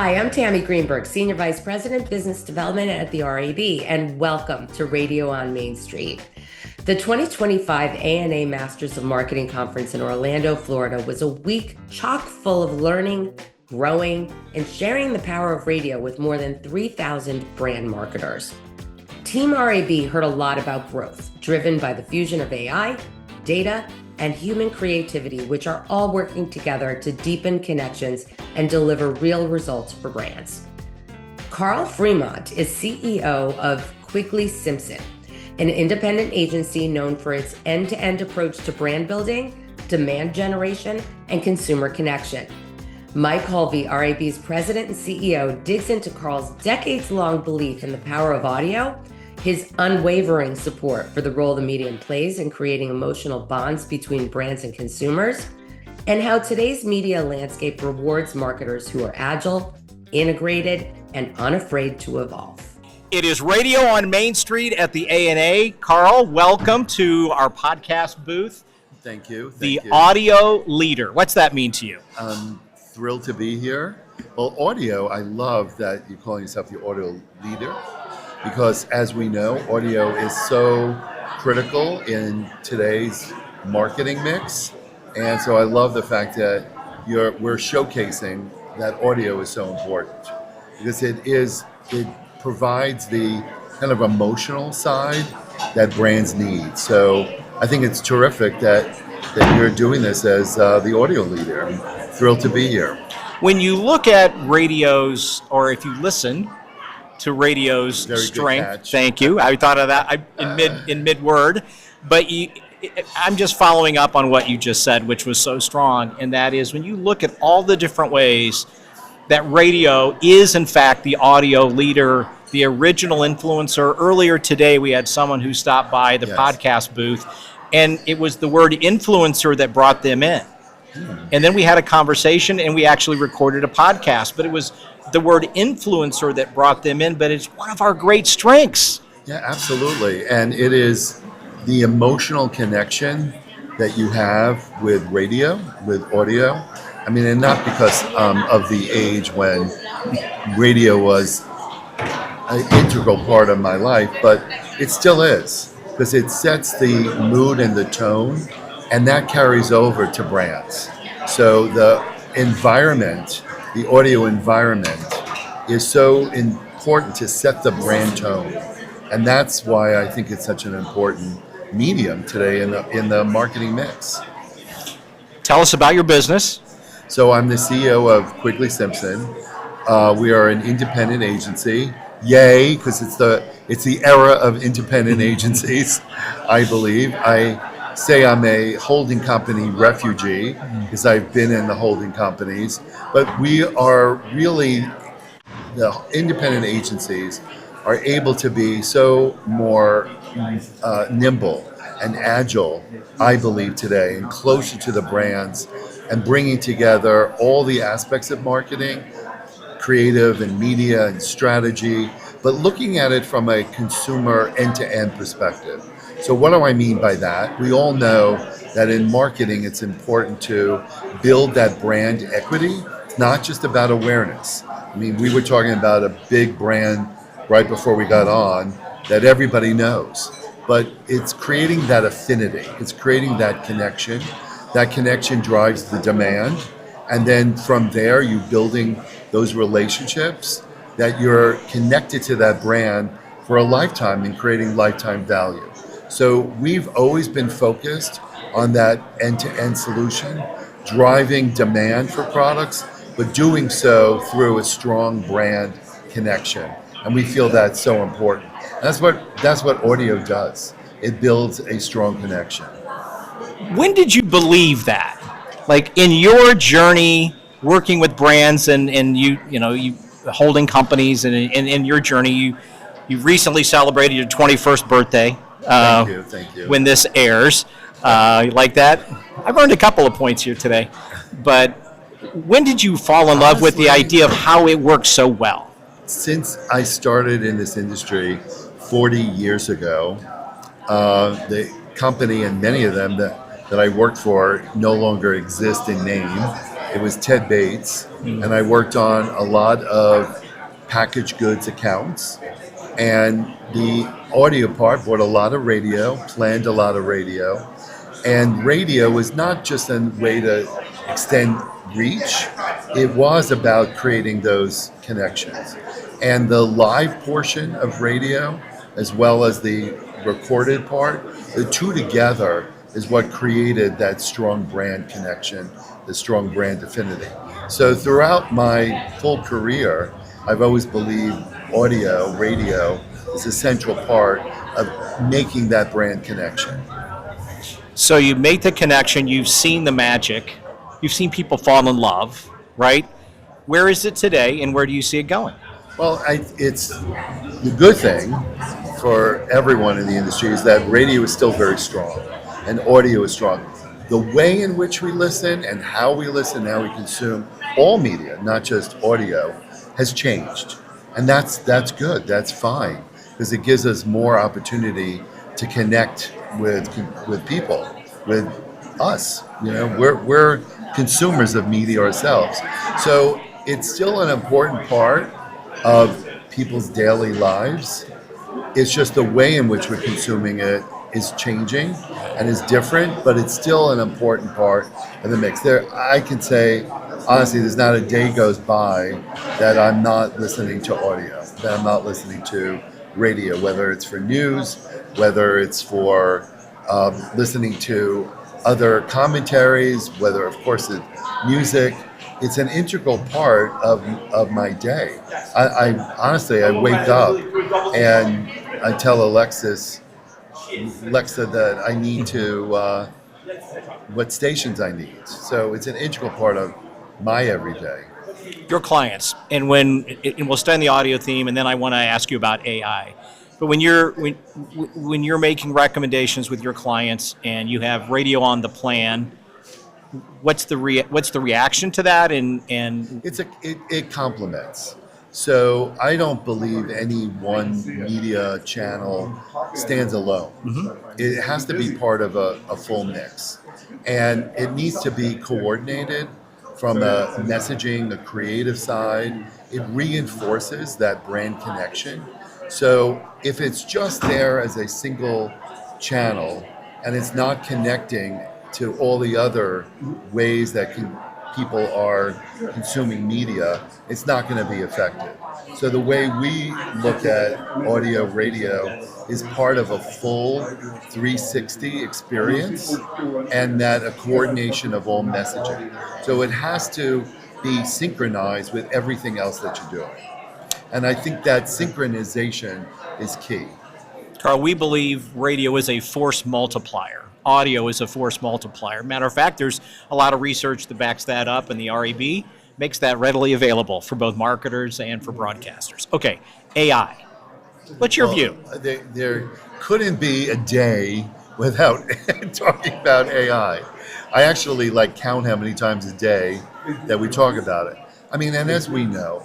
Hi, I'm Tammy Greenberg, Senior Vice President, Business Development at the RAB, and welcome to Radio on Main Street. The 2025 ANA Masters of Marketing Conference in Orlando, Florida was a week chock full of learning, growing, and sharing the power of radio with more than 3,000 brand marketers. Team RAB heard a lot about growth, driven by the fusion of AI, data, and human creativity, which are all working together to deepen connections and deliver real results for brands. Carl Fremont is CEO of Quigley-Simpson, an independent agency known for its end-to-end approach to brand building, demand generation, and consumer connection. Mike Hulvey, RAB's president and CEO, digs into Carl's decades-long belief in the power of audio, his unwavering support for the role the medium plays in creating emotional bonds between brands and consumers, and how today's media landscape rewards marketers who are agile, integrated, and unafraid to evolve. It is Radio on Main Street at the ANA. Carl, welcome to our podcast booth. Thank you. The audio leader. What's that mean to you? I'm thrilled to be here. Well, audio, I love that you're calling yourself the audio leader, because as we know, audio is so critical in today's marketing mix. And so I love the fact that we're showcasing that audio is so important, because it provides the kind of emotional side that brands need. So I think it's terrific that you're doing this as the audio leader. I'm thrilled to be here. When you look at radios, or if you listen to radio's strength, thank you. I thought of that in mid-word, but I'm just following up on what you just said, which was so strong, and that is when you look at all the different ways that radio is, in fact, the audio leader, the original influencer. Earlier today, we had someone who stopped by the podcast booth, and it was the word influencer that brought them in. And then we had a conversation, and we actually recorded a podcast, but it was the word influencer that brought them in, but it's one of our great strengths. Yeah, absolutely. And it is the emotional connection that you have with radio, with audio. I mean, and not because of the age when radio was an integral part of my life, but it still is, because it sets the mood and the tone, and that carries over to brands. So the environment, the audio environment, is so important to set the brand tone. And that's why I think it's such an important medium today in the marketing mix. Tell us about your business. So I'm the CEO of Quigley-Simpson. We are an independent agency. Yay, because it's the era of independent agencies, I believe. I say I'm a holding company refugee because I've been in the holding companies, but we are really, the independent agencies are able to be so more nimble and agile, I believe, today, and closer to the brands, and bringing together all the aspects of marketing, creative and media and strategy, but looking at it from a consumer end-to-end perspective. So what do I mean by that? We all know that in marketing, it's important to build that brand equity. It's not just about awareness. I mean, we were talking about a big brand right before we got on that everybody knows, but it's creating that affinity. It's creating that connection. That connection drives the demand. And then from there, you building those relationships that you're connected to that brand for a lifetime and creating lifetime value. So we've always been focused on that end-to-end solution, driving demand for products, but doing so through a strong brand connection. And we feel that's so important. That's what audio does. It builds a strong connection. When did you believe that? Like in your journey working with brands and you holding companies, and in your journey, you recently celebrated your 21st birthday. Thank you. When this airs, like that, I've earned a couple of points here today. But when did you fall in love with the idea of how it works so well? Since I started in this industry 40 years ago, the company and many of them that I worked for no longer exist in name, It was Ted Bates, and I worked on a lot of packaged goods accounts. And the audio part bought a lot of radio, planned a lot of radio. And radio was not just a way to extend reach, it was about creating those connections. And the live portion of radio, as well as the recorded part, the two together is what created that strong brand connection, the strong brand affinity. So throughout my full career, I've always believed audio, radio, is a central part of making that brand connection. So you make the connection, you've seen the magic, you've seen people fall in love, right? Where is it today, and where do you see it going? Well, it's the good thing for everyone in the industry is that radio is still very strong and audio is strong. The way in which we listen and how we listen, how we consume all media, not just audio, has changed. And that's good, that's fine, because it gives us more opportunity to connect with people, with us. You know, we're consumers of media ourselves. So it's still an important part of people's daily lives. It's just the way in which we're consuming it is changing and is different, but it's still an important part of the mix. I can say, honestly, there's not a day goes by that I'm not listening to audio, that I'm not listening to radio, whether it's for news, whether it's for listening to other commentaries, whether, of course, it's music. It's an integral part of my day. I honestly, I wake up and I tell Alexa that I need to, what stations I need. So it's an integral part of my everyday. Your clients, and we'll stay on the audio theme, and then I want to ask you about AI. But when you're making recommendations with your clients and you have radio on the plan, what's the reaction to that? And it complements. So I don't believe any one media channel stands alone. Mm-hmm. It has to be part of a full mix, and it needs to be coordinated from a messaging, the creative side. It reinforces that brand connection. So if it's just there as a single channel and it's not connecting to all the other ways that people are consuming media, it's not going to be effective. So the way we look at audio, radio is part of a full 360 experience, and that a coordination of all messaging. So it has to be synchronized with everything else that you're doing. And I think that synchronization is key. Carl, we believe radio is a force multiplier. Audio is a force multiplier. Matter of fact, there's a lot of research that backs that up, and the REB makes that readily available for both marketers and for broadcasters. Okay, AI. What's your view? There couldn't be a day without talking about AI. I actually count how many times a day that we talk about it. I mean, and as we know,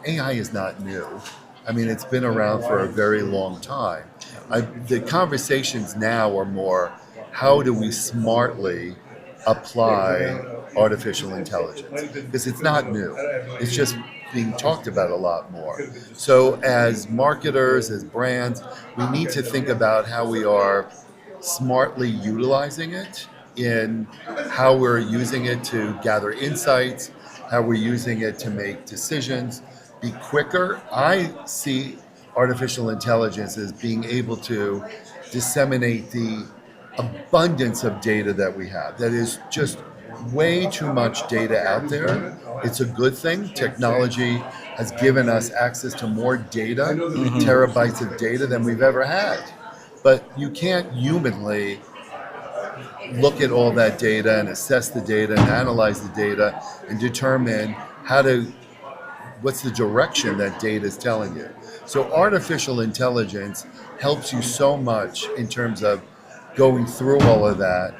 AI is not new. I mean, it's been around for a very long time. The conversations now are more, how do we smartly apply artificial intelligence? Because it's not new. It's just being talked about a lot more. So as marketers, as brands, we need to think about how we are smartly utilizing it, in how we're using it to gather insights, how we're using it to make decisions, be quicker. I see artificial intelligence as being able to disseminate the abundance of data that we have. That is just way too much data out there. It's a good thing. Technology has given us access to more data, terabytes of data than we've ever had. But you can't humanly look at all that data and assess the data and analyze the data and determine what's the direction that data is telling you. So artificial intelligence helps you so much in terms of going through all of that,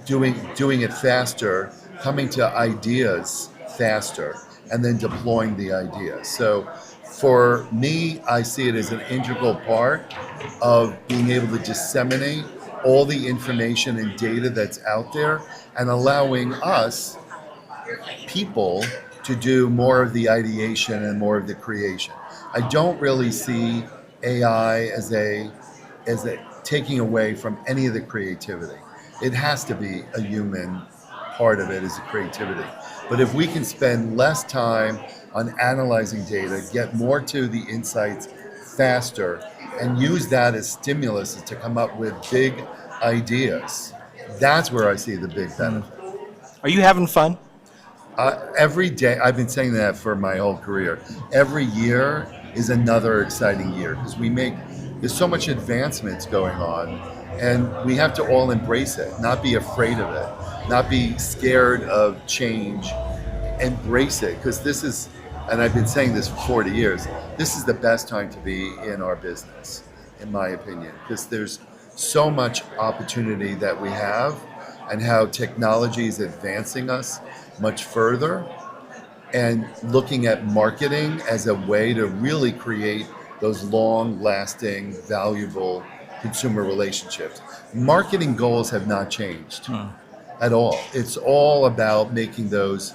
doing it faster, coming to ideas faster, and then deploying the ideas. So for me, I see it as an integral part of being able to disseminate all the information and data that's out there and allowing us people to do more of the ideation and more of the creation. I don't really see AI as a taking away from any of the creativity. It has to be a human part of it is the creativity. But if we can spend less time on analyzing data, get more to the insights faster, and use that as stimulus to come up with big ideas, that's where I see the big benefit. Are you having fun? Every day, I've been saying that for my whole career. Every year is another exciting year because there's so much advancements going on, and we have to all embrace it, not be afraid of it, not be scared of change. Embrace it, because this is, and I've been saying this for 40 years, this is the best time to be in our business, in my opinion, because there's so much opportunity that we have and how technology is advancing us much further, and looking at marketing as a way to really create those long-lasting, valuable consumer relationships. Marketing goals have not changed at all. It's all about making those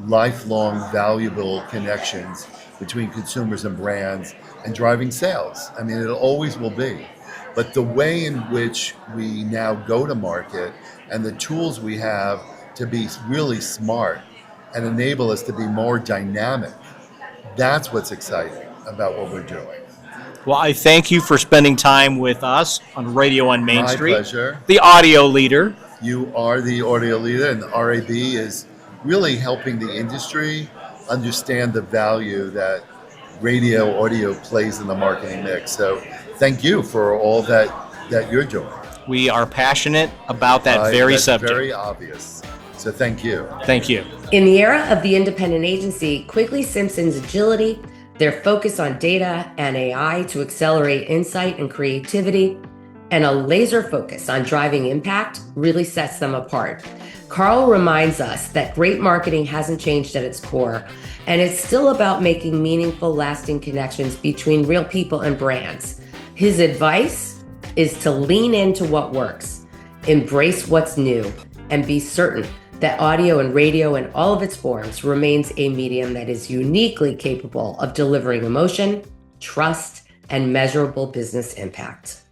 lifelong, valuable connections between consumers and brands and driving sales. I mean, it always will be. But the way in which we now go to market and the tools we have to be really smart and enable us to be more dynamic, that's what's exciting about what we're doing. Well, I thank you for spending time with us on Radio on Main Street. My pleasure. The audio leader. You are the audio leader, and the RAB is really helping the industry understand the value that radio audio plays in the marketing mix. So thank you for all that you're doing. We are passionate about that very subject. Very obvious. So thank you. Thank you. In the era of the independent agency, Quigley-Simpson's agility, their focus on data and AI to accelerate insight and creativity, and a laser focus on driving impact really sets them apart. Carl reminds us that great marketing hasn't changed at its core, and it's still about making meaningful, lasting connections between real people and brands. His advice is to lean into what works, embrace what's new, and be certain that audio and radio in all of its forms remains a medium that is uniquely capable of delivering emotion, trust, and measurable business impact.